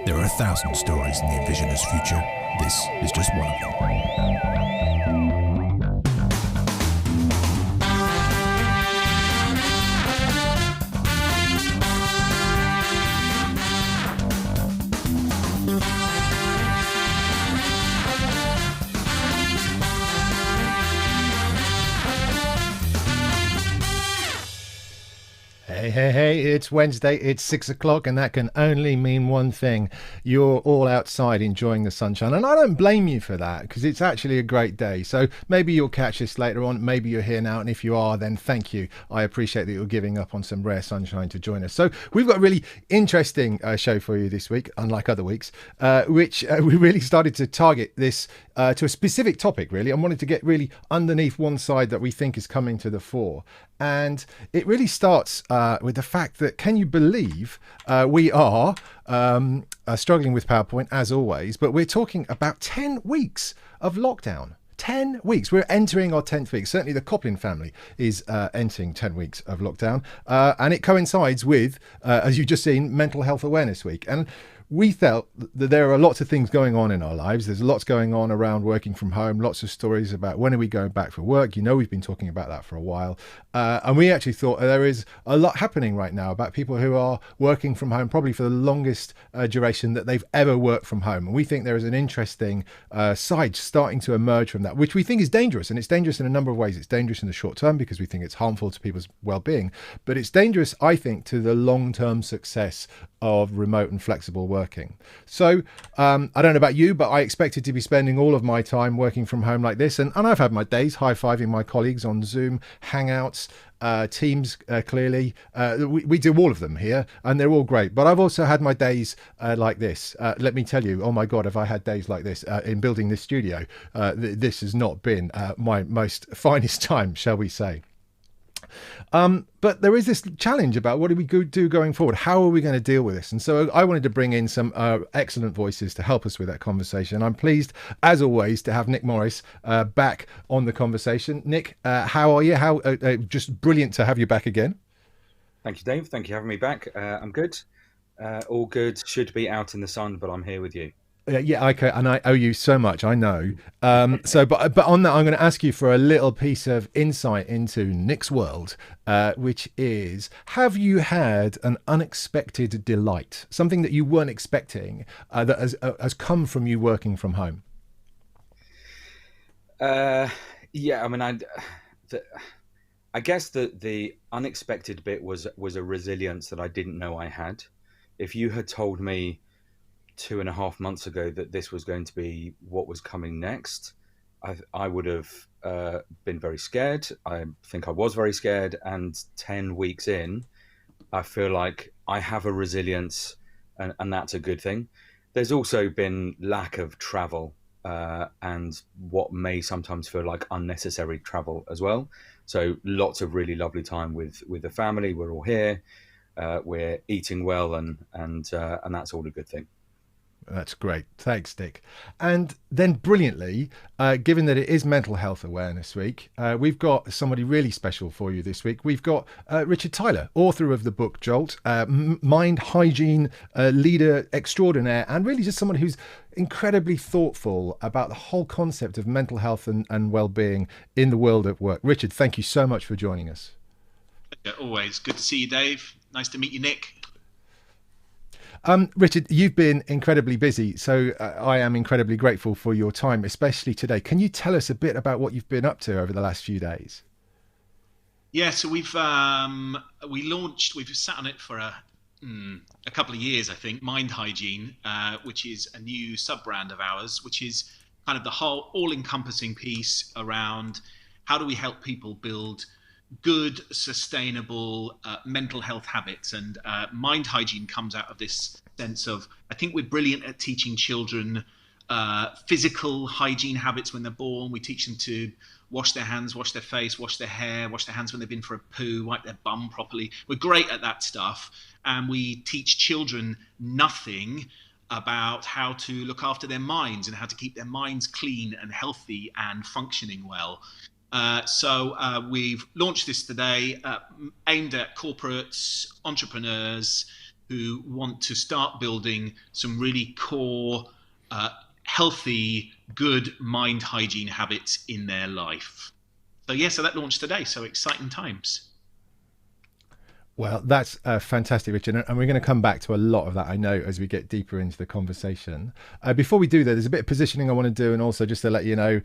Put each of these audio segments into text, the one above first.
There are 1,000 stories in the Envisioners' future. This is just one of them. Hey, it's Wednesday, it's 6 o'clock, and that can only mean one thing. You're all outside enjoying the sunshine, and I don't blame you for that, because it's actually a great day. So maybe you'll catch this later on, maybe you're here now, and if you are, then thank you. I appreciate that you're giving up on some rare sunshine to join us. So we've got a really interesting show for you this week, unlike other weeks, which we really started to target this to a specific topic, really, and wanted to get really underneath one side that we think is coming to the fore. And it really starts with the fact that, can you believe we are struggling with PowerPoint as always, but we're talking about 10 weeks of lockdown. 10 weeks. We're entering our 10th week. Certainly the Coplin family is entering 10 weeks of lockdown. And it coincides with, as you've just seen, Mental Health Awareness Week. And we felt that there are lots of things going on in our lives. There's lots going on around working from home, lots of stories about when are we going back for work. You know, we've been talking about that for a while. And we actually thought there is a lot happening right now about people who are working from home, probably for the longest duration that they've ever worked from home. And we think there is an interesting side starting to emerge from that, which we think is dangerous. And it's dangerous in a number of ways. It's dangerous in the short term because we think it's harmful to people's well-being. But it's dangerous, I think, to the long-term success of remote and flexible working. So I don't know about you, but I expected to be spending all of my time working from home like this. And I've had my days high-fiving my colleagues on Zoom, Hangouts, Teams, clearly. We do all of them here, and they're all great. But I've also had my days like this. Let me tell you, oh my God, have I had days like this in building this studio. This has not been my most finest time, shall we say. But there is this challenge about what do we do going forward? How are we going to deal with this? And so I wanted to bring in some excellent voices to help us with that conversation. I'm pleased, as always, to have Nick Morris back on the conversation. Nick, how are you? Just brilliant to have you back again. Thank you, Dave. Thank you for having me back. I'm good. All good. Should be out in the sun, but I'm here with you. Yeah, okay, and I owe you so much, I know. But on that, I'm going to ask you for a little piece of insight into Nick's world, which is, have you had an unexpected delight, something that you weren't expecting, that has come from you working from home? Yeah, I mean, I guess that the unexpected bit was a resilience that I didn't know I had. If you had told me 2.5 months ago that this was going to be what was coming next, I would have been very scared. I think I was very scared. And 10 weeks in, I feel like I have a resilience, and that's a good thing. There's also been lack of travel and what may sometimes feel like unnecessary travel as well. So lots of really lovely time with the family. We're all here. We're eating well, and that's all a good thing. That's great. Thanks, Nick. And then brilliantly, given that it is Mental Health Awareness Week, we've got somebody really special for you this week. We've got Richard Tyler, author of the book Jolt, mind hygiene leader extraordinaire, and really just someone who's incredibly thoughtful about the whole concept of mental health and well-being in the world of work. Richard, thank you so much for joining us. Always good to see you, Dave. Nice to meet you, Nick. Richard, you've been incredibly busy, so I am incredibly grateful for your time, especially today. Can you tell us a bit about what you've been up to over the last few days? Yeah, so we've sat on it for a couple of years, I think, Mind Hygiene, which is a new sub-brand of ours, which is kind of the whole all-encompassing piece around how do we help people build good, sustainable mental health habits. And mind hygiene comes out of this sense of, I think we're brilliant at teaching children physical hygiene habits when they're born. We teach them to wash their hands, wash their face, wash their hair, wash their hands when they've been for a poo, wipe their bum properly. We're great at that stuff. And we teach children nothing about how to look after their minds and how to keep their minds clean and healthy and functioning well. So we've launched this today, aimed at corporates, entrepreneurs, who want to start building some really core, healthy, good mind hygiene habits in their life. So yeah, so that launched today. So exciting times. Well, that's fantastic, Richard. And we're going to come back to a lot of that, I know, as we get deeper into the conversation. Before we do that, there's a bit of positioning I want to do. And also just to let you know,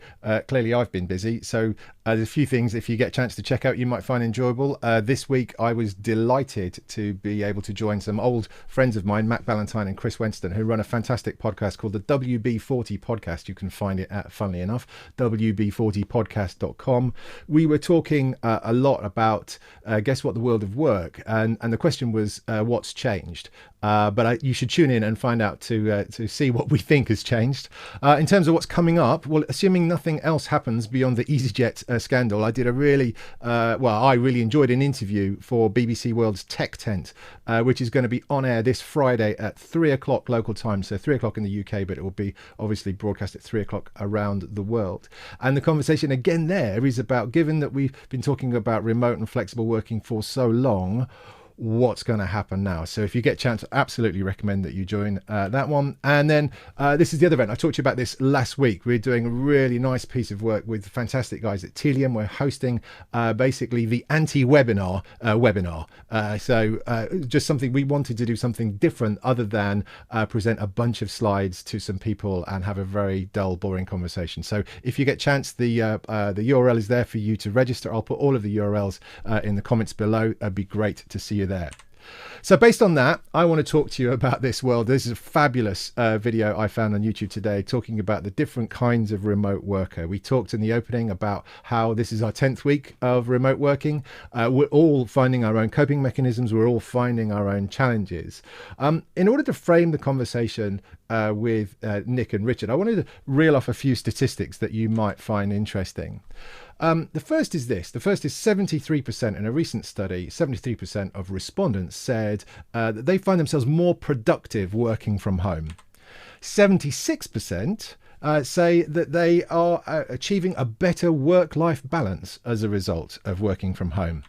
clearly I've been busy. So there's a few things, if you get a chance to check out, you might find enjoyable. This week, I was delighted to be able to join some old friends of mine, Matt Ballentine and Chris Weston, who run a fantastic podcast called the WB40 Podcast. You can find it at, funnily enough, wb40podcast.com. We were talking a lot about, guess what, the world of work. And the question was, what's changed? But you should tune in and find out to see what we think has changed. In terms of what's coming up, well, assuming nothing else happens beyond the EasyJet scandal, I did a really, I really enjoyed an interview for BBC World's Tech Tent, which is going to be on air this Friday at 3 o'clock local time. So 3 o'clock in the UK, but it will be obviously broadcast at 3 o'clock around the world. And the conversation again there is about, given that we've been talking about remote and flexible working for so long, what's going to happen now. So if you get a chance, I absolutely recommend that you join that one. And then this is the other event. I talked to you about this last week. We're doing a really nice piece of work with fantastic guys at Telium. We're hosting basically the anti-webinar webinar. So just something, we wanted to do something different other than present a bunch of slides to some people and have a very dull, boring conversation. So if you get a chance, the URL is there for you to register. I'll put all of the URLs in the comments below. It'd be great to see you there. So based on that, I want to talk to you about this world. This is a fabulous video I found on YouTube today talking about the different kinds of remote worker. We talked in the opening about how this is our 10th week of remote working. We're all finding our own coping mechanisms. We're all finding our own challenges. In order to frame the conversation with Nick and Richard, I wanted to reel off a few statistics that you might find interesting. The first is this. The first is 73%. In a recent study, 73% of respondents said that they find themselves more productive working from home. 76% say that they are achieving a better work-life balance as a result of working from home.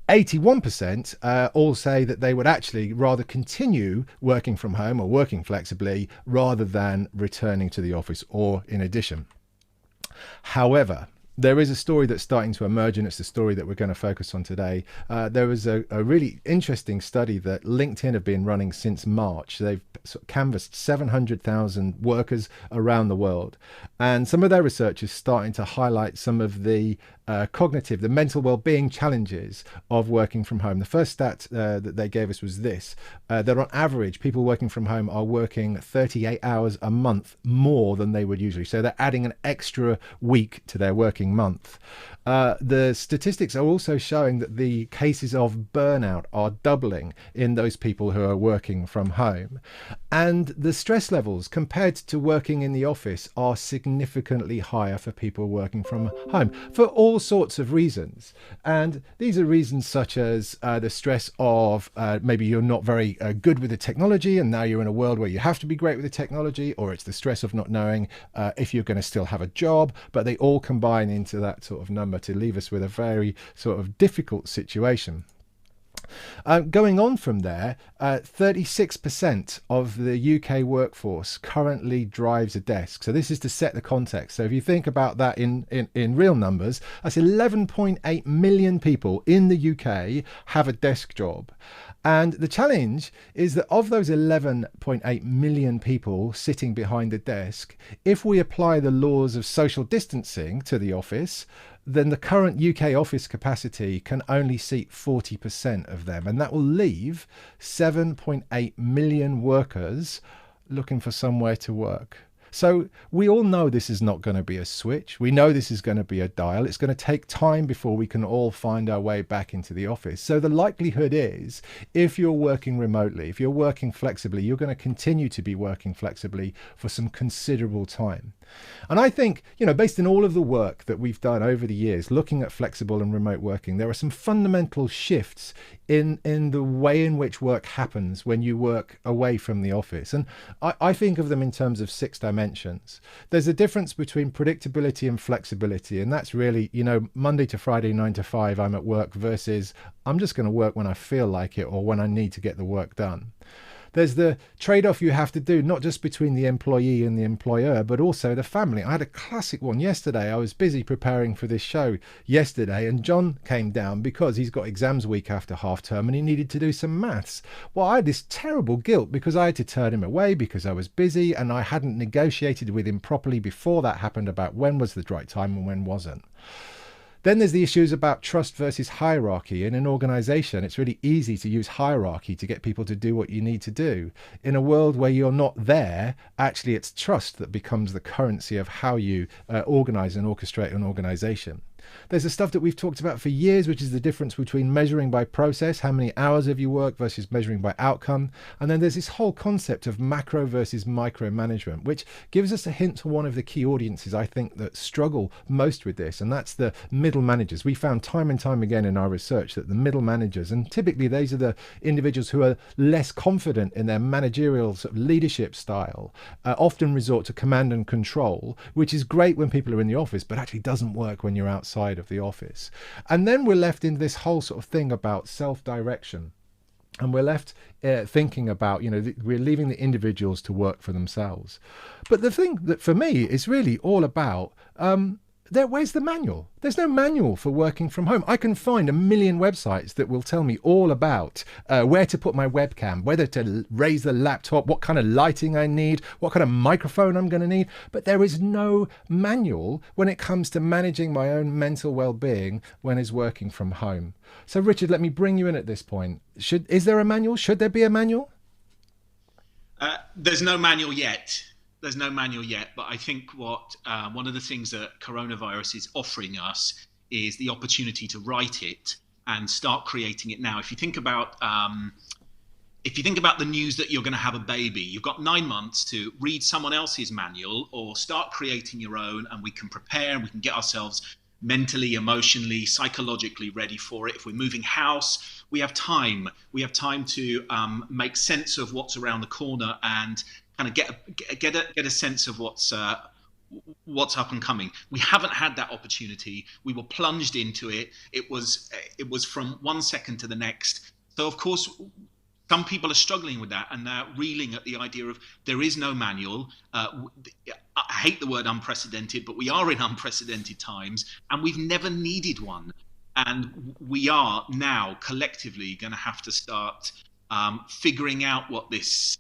81% all say that they would actually rather continue working from home or working flexibly rather than returning to the office or in addition. However, there is a story that's starting to emerge, and it's the story that we're going to focus on today. There was a really interesting study that LinkedIn have been running since March. They've sort of canvassed 700,000 workers around the world. And some of their research is starting to highlight some of the cognitive, the mental well-being challenges of working from home. The first stat that they gave us was this, that on average, people working from home are working 38 hours a month more than they would usually. So they're adding an extra week to their working month. The statistics are also showing that the cases of burnout are doubling in those people who are working from home. And the stress levels compared to working in the office are significantly higher for people working from home for all sorts of reasons. And these are reasons such as the stress of maybe you're not very good with the technology and now you're in a world where you have to be great with the technology, or it's the stress of not knowing if you're going to still have a job, but they all combine into that sort of number to leave us with a very sort of difficult situation. Going on from there, 36% of the UK workforce currently drives a desk. So this is to set the context. So if you think about that in real numbers, that's 11.8 million people in the UK have a desk job. And the challenge is that of those 11.8 million people sitting behind the desk, if we apply the laws of social distancing to the office, then the current UK office capacity can only seat 40% of them. And that will leave 7.8 million workers looking for somewhere to work. So we all know this is not going to be a switch. We know this is going to be a dial. It's going to take time before we can all find our way back into the office. So the likelihood is, if you're working remotely, if you're working flexibly, you're going to continue to be working flexibly for some considerable time. And I think, you know, based on all of the work that we've done over the years, looking at flexible and remote working, there are some fundamental shifts in the way in which work happens when you work away from the office. And I think of them in terms of 6 dimensions. dimensions. There's a difference between predictability and flexibility, and that's really, Monday to Friday, 9 to 5, I'm at work, versus I'm just going to work when I feel like it or when I need to get the work done. There's the trade-off you have to do, not just between the employee and the employer, but also the family. I had a classic one yesterday. I was busy preparing for this show yesterday, and John came down because he's got exams week after half term and he needed to do some maths. Well, I had this terrible guilt because I had to turn him away because I was busy and I hadn't negotiated with him properly before that happened about when was the right time and when wasn't. Then there's the issues about trust versus hierarchy. In an organization, it's really easy to use hierarchy to get people to do what you need to do. In a world where you're not there, actually it's trust that becomes the currency of how you organize and orchestrate an organization. There's the stuff that we've talked about for years, which is the difference between measuring by process, how many hours have you worked, versus measuring by outcome. And then there's this whole concept of macro versus micro management, which gives us a hint to one of the key audiences, I think, that struggle most with this, and that's the middle managers. We found time and time again in our research that the middle managers, and typically these are the individuals who are less confident in their managerial sort of leadership style, often resort to command and control, which is great when people are in the office, but actually doesn't work when you're outside of the office. And then we're left in this whole sort of thing about self-direction, and we're left thinking about, we're leaving the individuals to work for themselves. But the thing that for me is really all about where's the manual? There's no manual for working from home. I can find a million websites that will tell me all about where to put my webcam, whether to raise the laptop, what kind of lighting I need, what kind of microphone I'm going to need. But there is no manual when it comes to managing my own mental well-being when is working from home. So Richard, let me bring you in at this point. Is there a manual? Should there be a manual? There's no manual yet. There's no manual yet, but I think what one of the things that coronavirus is offering us is the opportunity to write it and start creating it now. If you think about the news that you're going to have a baby, you've got 9 months to read someone else's manual or start creating your own, and we can prepare and we can get ourselves mentally, emotionally, psychologically ready for it. If we're moving house, we have time. We have time to make sense of what's around the corner and kind of get a sense of what's up and coming. We haven't had that opportunity. We were plunged into it. It was from 1 second to the next. So of course, some people are struggling with that, and they're reeling at the idea of there is no manual. I hate the word unprecedented, but we are in unprecedented times, and we've never needed one. And we are now collectively going to have to start figuring out what this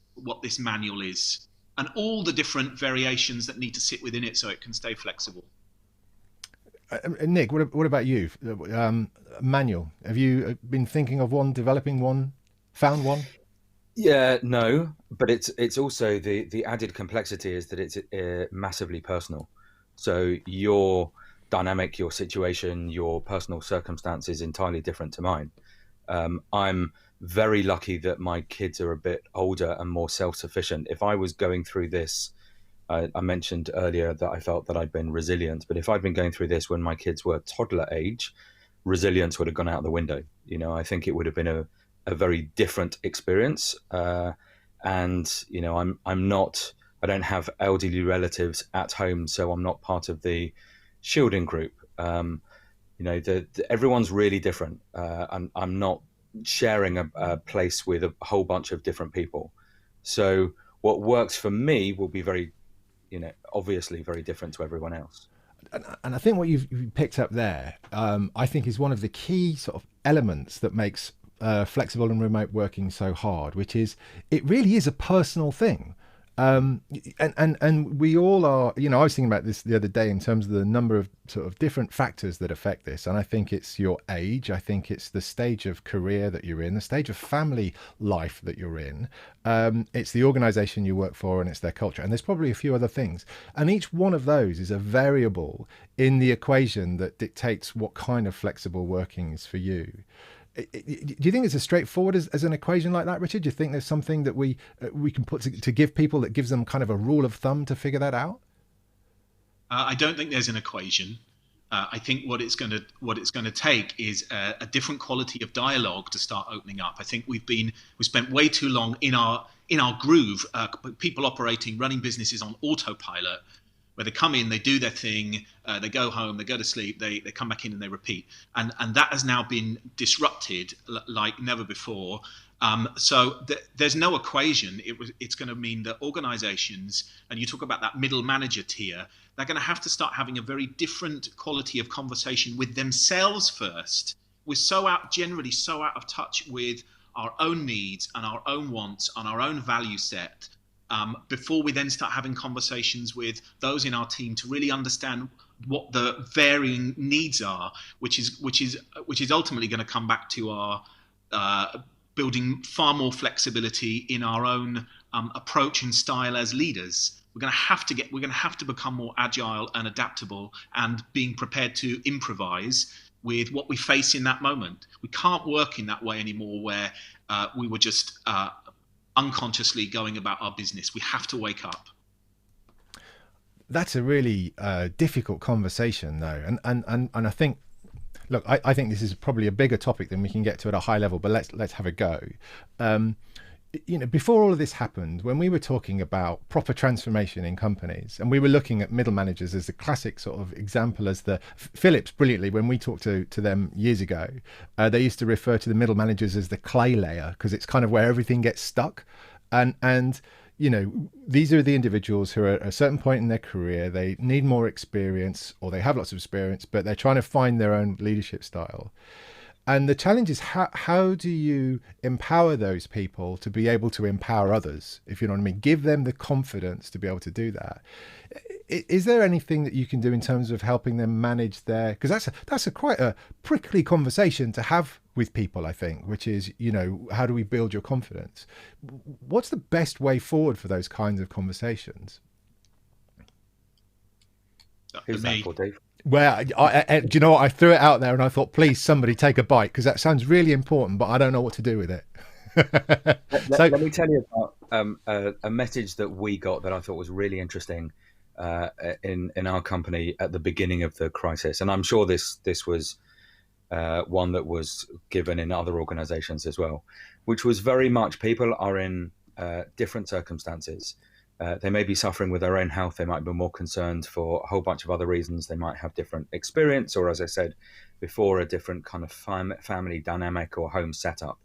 manual is and all the different variations that need to sit within it so it can stay flexible. Nick, what about you? Manual. Have you been thinking of one, developing one, found one? Yeah, no, but it's also the added complexity is that it's massively personal. So your dynamic, your situation, your personal circumstance is entirely different to mine. I'm very lucky that my kids are a bit older and more self-sufficient. If I was going through this, I mentioned earlier that I felt that I'd been resilient, but if I'd been going through this when my kids were toddler age, resilience would have gone out the window. I think it would have been a very different experience. And I don't have elderly relatives at home, so I'm not part of the shielding group. Everyone's really different. I'm not sharing a place with a whole bunch of different people. So what works for me will be very, obviously very different to everyone else. And I think what you've picked up there, I think is one of the key sort of elements that makes flexible and remote working so hard, which is it really is a personal thing. And we all are, I was thinking about this the other day in terms of the number of sort of different factors that affect this. And I think it's your age. I think it's the stage of career that you're in, the stage of family life that you're in. It's the organization you work for, and it's their culture. And there's probably a few other things. And each one of those is a variable in the equation that dictates what kind of flexible working is for you. Do you think it's as straightforward as an equation like that, Richard? Do you think there's something that we can put to give people that gives them kind of a rule of thumb to figure that out? I don't think there's an equation. I think what it's going to take is a different quality of dialogue to start opening up. I think we've spent way too long in our in our groove, people operating, running businesses on autopilot, where they come in, they do their thing, they go home, they go to sleep, they come back in and they repeat. And that has now been disrupted like never before. So there's no equation. It's going to mean that organizations, and you talk about that middle manager tier, they're going to have to start having a very different quality of conversation with themselves first. We're generally so out of touch with our own needs and our own wants and our own value set, before we then start having conversations with those in our team to really understand what the varying needs are, which is ultimately going to come back to our building far more flexibility in our own approach and style as leaders. We're going to have to become more agile and adaptable, and being prepared to improvise with what we face in that moment. We can't work in that way anymore, where we were just unconsciously going about our business. We have to wake up. That's a really difficult conversation, though, and I think, look, I think this is probably a bigger topic than we can get to at a high level, but let's have a go. Before all of this happened, when we were talking about proper transformation in companies, and we were looking at middle managers as the classic sort of example, as the Philips brilliantly, when we talked to them years ago, they used to refer to the middle managers as the clay layer, because it's kind of where everything gets stuck. And these are the individuals who are at a certain point in their career, they need more experience, or they have lots of experience, but they're trying to find their own leadership style. And the challenge is, how do you empower those people to be able to empower others, if you know what I mean? Give them the confidence to be able to do that. Is there anything that you can do in terms of helping them manage their, because that's quite a prickly conversation to have with people, I think, which is, how do we build your confidence? What's the best way forward for those kinds of conversations? Who's that for, Dave? Well, do you know what? I threw it out there and I thought, please, somebody take a bite, because that sounds really important, but I don't know what to do with it. Let me tell you about a message that we got that I thought was really interesting in our company at the beginning of the crisis. And I'm sure this was one that was given in other organizations as well, which was very much, people are in different circumstances. They may be suffering with their own health. They might be more concerned for a whole bunch of other reasons. They might have different experience, or, as I said before, a different kind of family dynamic or home setup.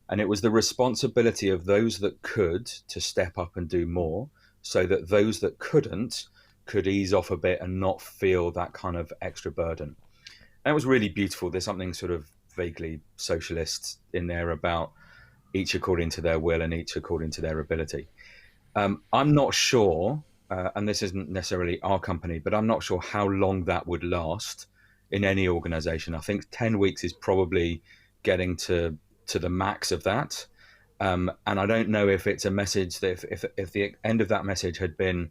And it was the responsibility of those that could to step up and do more, so that those that couldn't could ease off a bit and not feel that kind of extra burden. And it was really beautiful. There's something sort of vaguely socialist in there about each according to their will and each according to their ability. I'm not sure, and this isn't necessarily our company, but I'm not sure how long that would last in any organization. I think 10 weeks is probably getting to the max of that. And I don't know if it's a message that if the end of that message had been,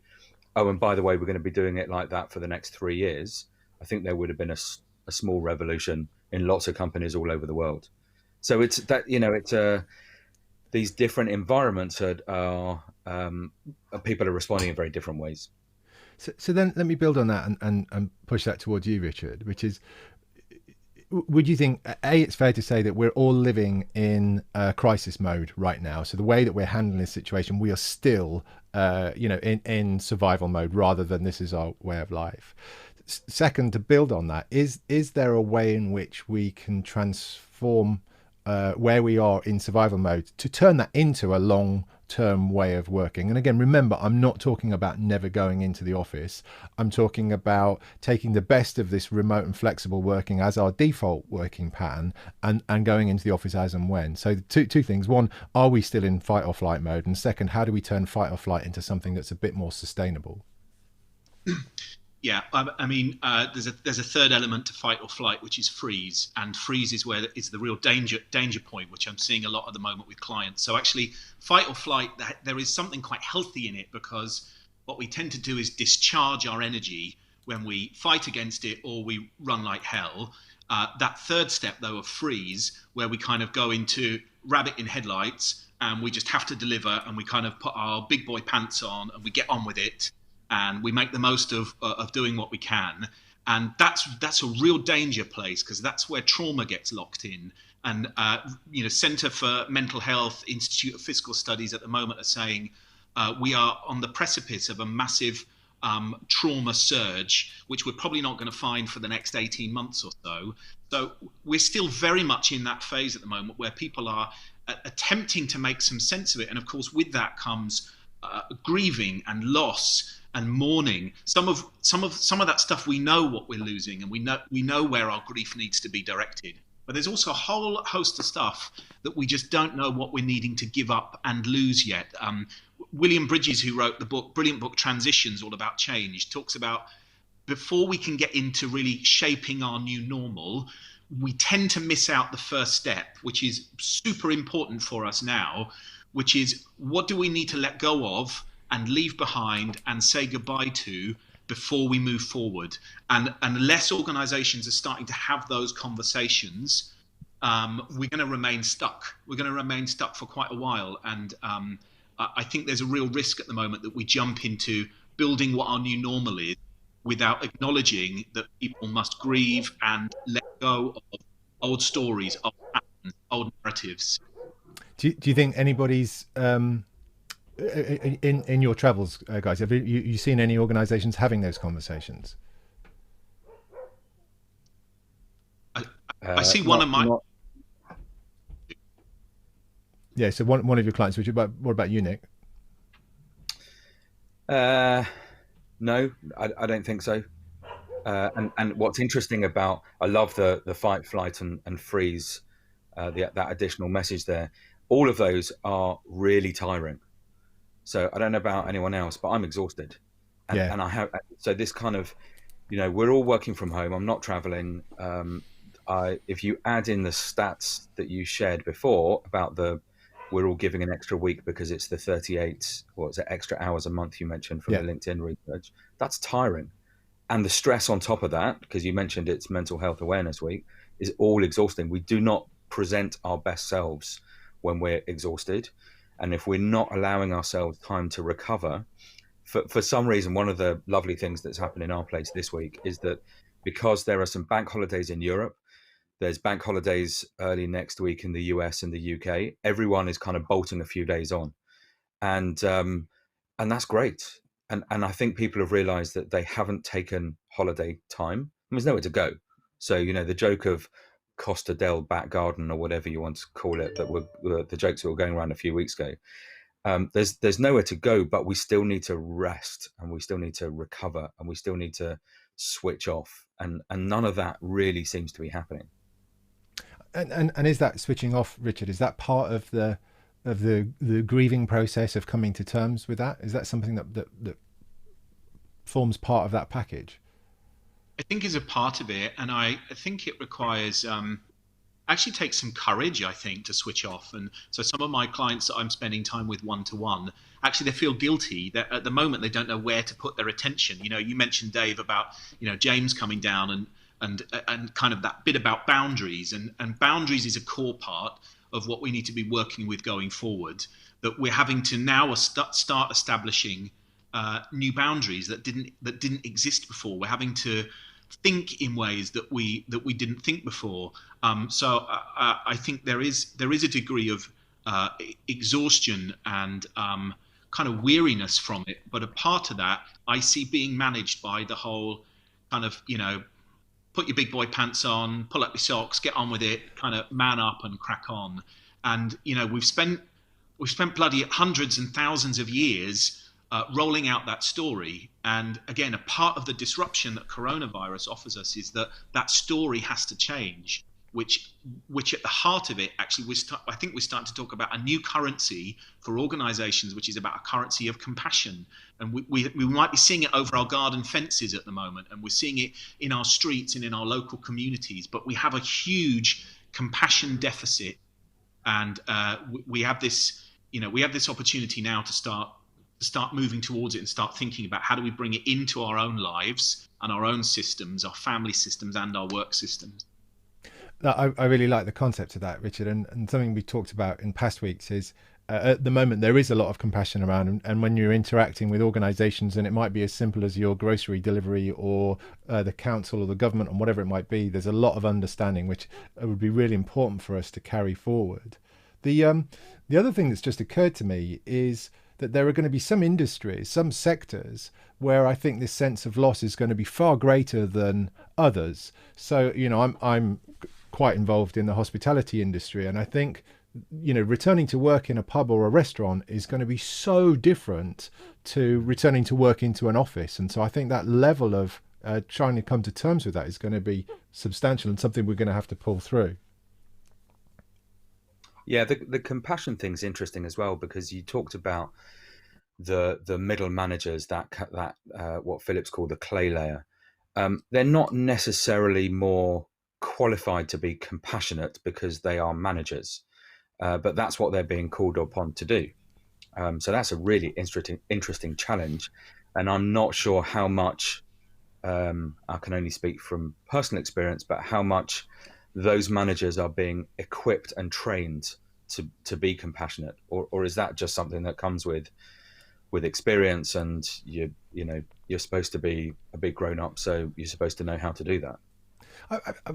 oh, and by the way, we're going to be doing it like that for the next 3 years, I think there would have been a small revolution in lots of companies all over the world. So it's that, it's these different environments are people are responding in very different ways. So then let me build on that and push that towards you, Richard, which is, would you think, it's fair to say that we're all living in crisis mode right now? So the way that we're handling this situation, we are still, in survival mode, rather than this is our way of life. Second, to build on that, is there a way in which we can transform where we are in survival mode to turn that into a long-term way of working? And again, remember, I'm not talking about never going into the office. I'm talking about taking the best of this remote and flexible working as our default working pattern, and going into the office as and when. So two things. One, are we still in fight or flight mode? And second, how do we turn fight or flight into something that's a bit more sustainable? Yeah, I mean, there's a third element to fight or flight, which is freeze, and freeze is where is the real danger point, which I'm seeing a lot at the moment with clients. So actually, fight or flight, there is something quite healthy in it, because what we tend to do is discharge our energy when we fight against it or we run like hell. That third step, though, of freeze, where we kind of go into rabbit in headlights and we just have to deliver, and we kind of put our big boy pants on and we get on with it. And we make the most of doing what we can. And that's a real danger place, because that's where trauma gets locked in. and Centre for Mental Health, Institute of Physical Studies at the moment are saying we are on the precipice of a massive trauma surge, which we're probably not going to find for the next 18 months or so. So we're still very much in that phase at the moment where people are attempting to make some sense of it. And of course, with that comes grieving and loss and mourning. Some of that stuff, we know what we're losing, and we know where our grief needs to be directed. But there's also a whole host of stuff that we just don't know what we're needing to give up and lose yet. William Bridges, who wrote the brilliant book Transitions, all about change, talks about before we can get into really shaping our new normal, we tend to miss out the first step, which is super important for us now, which is what do we need to let go of and leave behind and say goodbye to before we move forward. And unless organizations are starting to have those conversations, we're going to remain stuck. We're going to remain stuck for quite a while. And I think there's a real risk at the moment that we jump into building what our new normal is without acknowledging that people must grieve and let go of old stories, old patterns, old narratives. Do you think anybody's in your travels, guys, have you seen any organizations having those conversations? I see one of my... Yeah, so one of your clients, what about you, Nick? No, I don't think so. And what's interesting about, I love the fight, flight, and freeze, that additional message there. All of those are really tiring. So I don't know about anyone else, but I'm exhausted. And I have, so this kind of, we're all working from home. I'm not traveling. If you add in the stats that you shared before about we're all giving an extra week because it's the 38, extra hours a month you mentioned from the LinkedIn research, that's tiring. And the stress on top of that, because you mentioned it's Mental Health Awareness Week, is all exhausting. We do not present our best selves when we're exhausted. And if we're not allowing ourselves time to recover, for some reason, one of the lovely things that's happened in our place this week is that because there are some bank holidays in Europe, there's bank holidays early next week in the US and the UK, everyone is kind of bolting a few days on. And that's great. And I think people have realized that they haven't taken holiday time. I mean, there's nowhere to go. So, the joke of Costa del Back Garden or whatever you want to call it, that were the jokes that were going around a few weeks ago. There's nowhere to go, but we still need to rest, and we still need to recover, and we still need to switch off. And none of that really seems to be happening. And is that switching off, Richard? Is that part of the grieving process of coming to terms with that? Is that something that forms part of that package? I think is a part of it, and I think it requires actually takes some courage, I think, to switch off. And so some of my clients that I'm spending time with one-to-one, actually they feel guilty that at the moment they don't know where to put their attention. You mentioned, Dave, about James coming down and kind of that bit about boundaries, and boundaries is a core part of what we need to be working with going forward, that we're having to now start establishing new boundaries that didn't exist before. We're having to think in ways that we didn't think before. So I think there is a degree of exhaustion and kind of weariness from it. But a part of that I see being managed by the whole kind of, put your big boy pants on, pull up your socks, get on with it, kind of man up and crack on. And, we've spent bloody hundreds and thousands of years rolling out that story. And again, a part of the disruption that coronavirus offers us is that story has to change, which at the heart of it, actually, I think we're starting to talk about a new currency for organizations, which is about a currency of compassion. And we might be seeing it over our garden fences at the moment, and we're seeing it in our streets and in our local communities, but we have a huge compassion deficit. And we have this opportunity now to start moving towards it and start thinking about how do we bring it into our own lives and our own systems, our family systems and our work systems. I really like the concept of that, Richard, and something we talked about in past weeks is at the moment there is a lot of compassion around, and when you're interacting with organizations, and it might be as simple as your grocery delivery or the council or the government or whatever it might be, there's a lot of understanding which would be really important for us to carry forward. The other thing that's just occurred to me is that there are going to be some industries, some sectors where I think this sense of loss is going to be far greater than others. So, I'm quite involved in the hospitality industry, and I think, returning to work in a pub or a restaurant is going to be so different to returning to work into an office. And so I think that level of trying to come to terms with that is going to be substantial and something we're going to have to pull through. Yeah, the compassion thing's interesting as well, because you talked about the middle managers, that what Phillips called the clay layer. They're not necessarily more qualified to be compassionate because they are managers, but that's what they're being called upon to do. So that's a really interesting challenge, and I'm not sure how much. I can only speak from personal experience, but how much those managers are being equipped and trained to be compassionate, or is that just something that comes with experience, and you're supposed to be a big grown up, so you're supposed to know how to do that.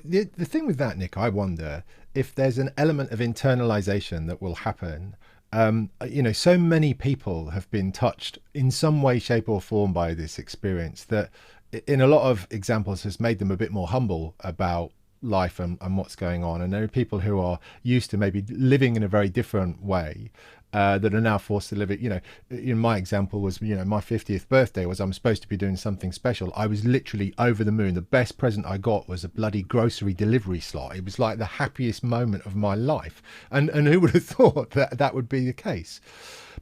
The thing with that, Nick, I wonder if there's an element of internalization that will happen. So many people have been touched in some way, shape or form by this experience that in a lot of examples has made them a bit more humble about life and what's going on. And there are people who are used to maybe living in a very different way that are now forced to live it. In my example was, my 50th birthday was, I'm supposed to be doing something special. I was literally over the moon. The best present I got was a bloody grocery delivery slot. It was like the happiest moment of my life. And who would have thought that that would be the case?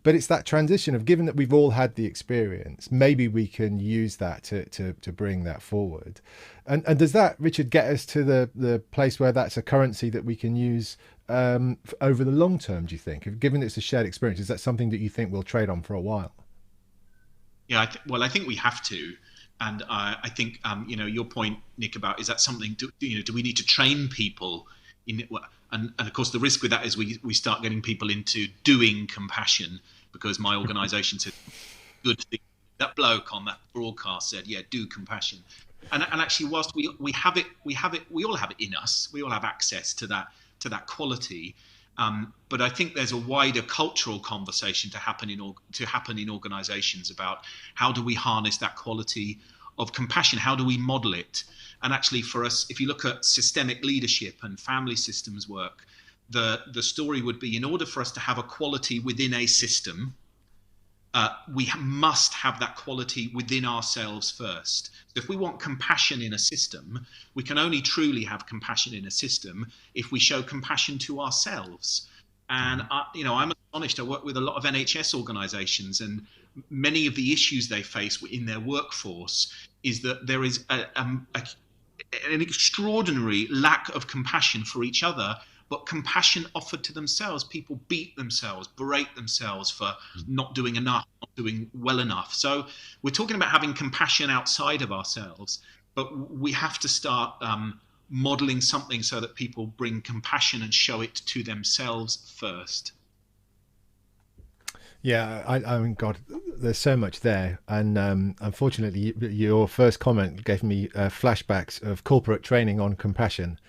But it's that transition of, given that we've all had the experience, maybe we can use that to bring that forward. And does that, Richard, get us to the place where that's a currency that we can use over the long term, do you think? Given it's a shared experience, is that something that you think we'll trade on for a while? Yeah, I think we have to. And I think, your point, Nick, about is that something, do we need to train people in it? And of course, the risk with that is we start getting people into doing compassion, because my organisation said, good thing. That bloke on that broadcast said, yeah, do compassion. And actually, whilst we all have it in us. We all have access to that quality. But I think there's a wider cultural conversation to happen in organisations about how do we harness that quality of compassion? How do we model it? And actually, for us, if you look at systemic leadership and family systems work, the story would be, in order for us to have a quality within a system, we must have that quality within ourselves first. So if we want compassion in a system, we can only truly have compassion in a system if we show compassion to ourselves. And I'm astonished. I work with a lot of NHS organisations, and many of the issues they face in their workforce is that there is an extraordinary lack of compassion for each other, but compassion offered to themselves. People beat themselves, berate themselves for not doing enough, not doing well enough. So we're talking about having compassion outside of ourselves, but we have to start modeling something so that people bring compassion and show it to themselves first. Yeah, I mean, God, there's so much there. And unfortunately, your first comment gave me flashbacks of corporate training on compassion.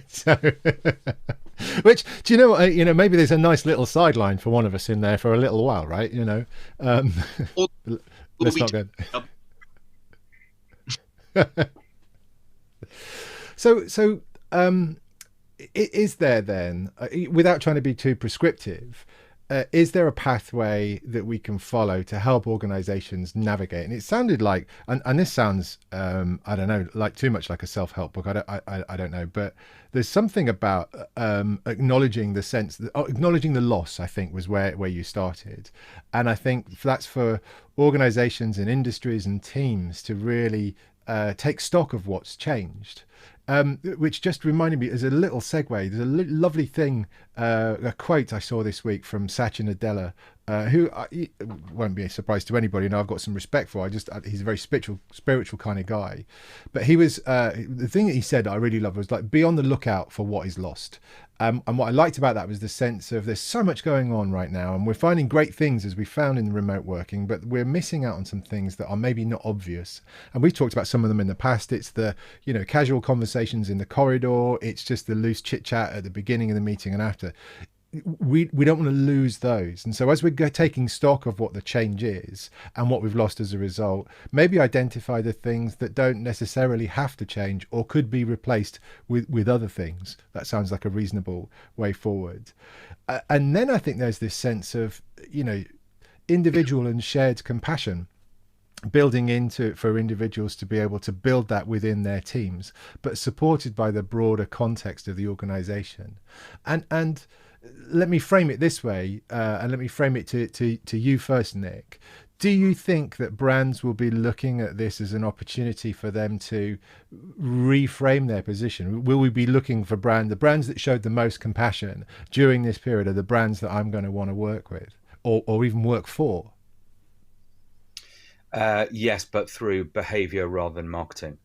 So, which, do you know what, maybe there's a nice little sideline for one of us in there for a little while, right? Let's not go. So, is there then, without trying to be too prescriptive, is there a pathway that we can follow to help organizations navigate? And it sounded like, and this sounds, I don't know, like too much like a self-help book. I don't know, but there's something about acknowledging the sense, acknowledging the loss, I think, was where you started. And I think that's for organizations and industries and teams to really take stock of what's changed. Which just reminded me, as a little segue, there's a lovely thing, a quote I saw this week from Satya Nadella, who won't be a surprise to anybody, and I've got some respect for. He's a very spiritual kind of guy. But he was, the thing that he said that I really love was like, be on the lookout for what is lost. And what I liked about that was the sense of there's so much going on right now, and we're finding great things as we found in the remote working, but we're missing out on some things that are maybe not obvious. And we've talked about some of them in the past. It's the, casual conversations in the corridor. It's just the loose chit chat at the beginning of the meeting and after. We don't want to lose those. And so as we're taking stock of what the change is and what we've lost as a result, maybe identify the things that don't necessarily have to change or could be replaced with other things. That sounds like a reasonable way forward. And then I think there's this sense of, individual and shared compassion building into it for individuals to be able to build that within their teams, but supported by the broader context of the organization. And let me frame it this way, and let me frame it to you first, Nick. Do you think that brands will be looking at this as an opportunity for them to reframe their position? Will we be looking for the brands that showed the most compassion during this period are the brands that I'm going to want to work with or even work for? Yes, but through behavior rather than marketing.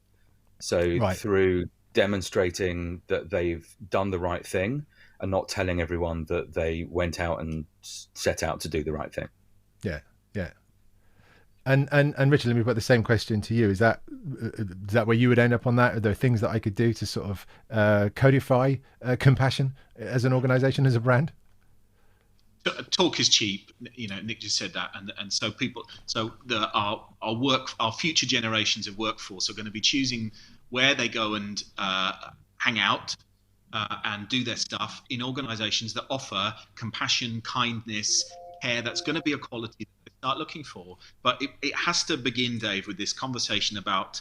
So through demonstrating that they've done the right thing and not telling everyone that they went out and set out to do the right thing. Yeah. And Richard, let me put the same question to you. Is that where you would end up on that? Are there things that I could do to sort of codify compassion as an organization, as a brand? Talk is cheap. Nick just said that, and so people, our future generations of workforce are going to be choosing where they go and hang out and do their stuff in organizations that offer compassion, kindness, care. That's going to be a quality that they start looking for. But it has to begin, Dave, with this conversation about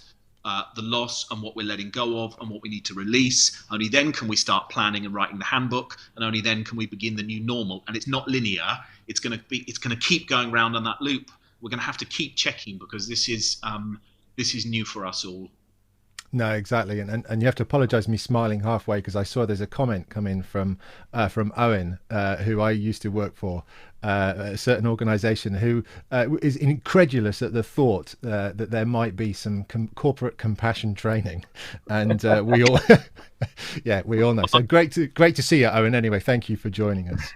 the loss and what we're letting go of and what we need to release. Only then can we start planning and writing the handbook, and only then can we begin the new normal. And it's not linear. It's going to keep going round on that loop. We're going to have to keep checking because this is new for us all. No, exactly, and you have to apologise me smiling halfway because I saw there's a comment come in from Owen, who I used to work for, a certain organisation, who is incredulous at the thought that there might be some corporate compassion training, and we all, we all know. So great to see you, Owen. Anyway, thank you for joining us.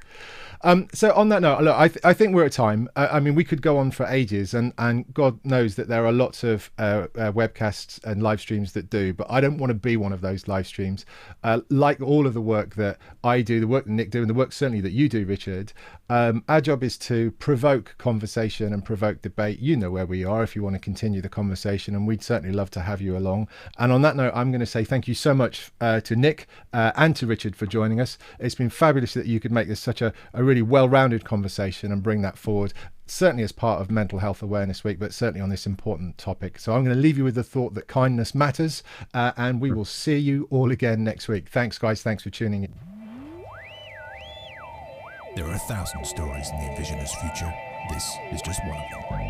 So on that note, look, I think we're at time. I mean, we could go on for ages, and God knows that there are lots of webcasts and live streams that do, but I don't want to be one of those live streams. Like all of the work that I do, the work that Nick do, and the work certainly that you do, Richard, our job is to provoke conversation and provoke debate. You know where we are if you want to continue the conversation, and we'd certainly love to have you along. And on that note, I'm going to say thank you so much to Nick and to Richard for joining us. It's been fabulous that you could make this such a really well-rounded conversation and bring that forward, certainly as part of Mental Health Awareness Week, but certainly on this important topic. So I'm going to leave you with the thought that kindness matters, and we will see you all again next week. Thanks, guys. Thanks for tuning in. There are 1,000 stories in the Envisioners' future. This is just one of them.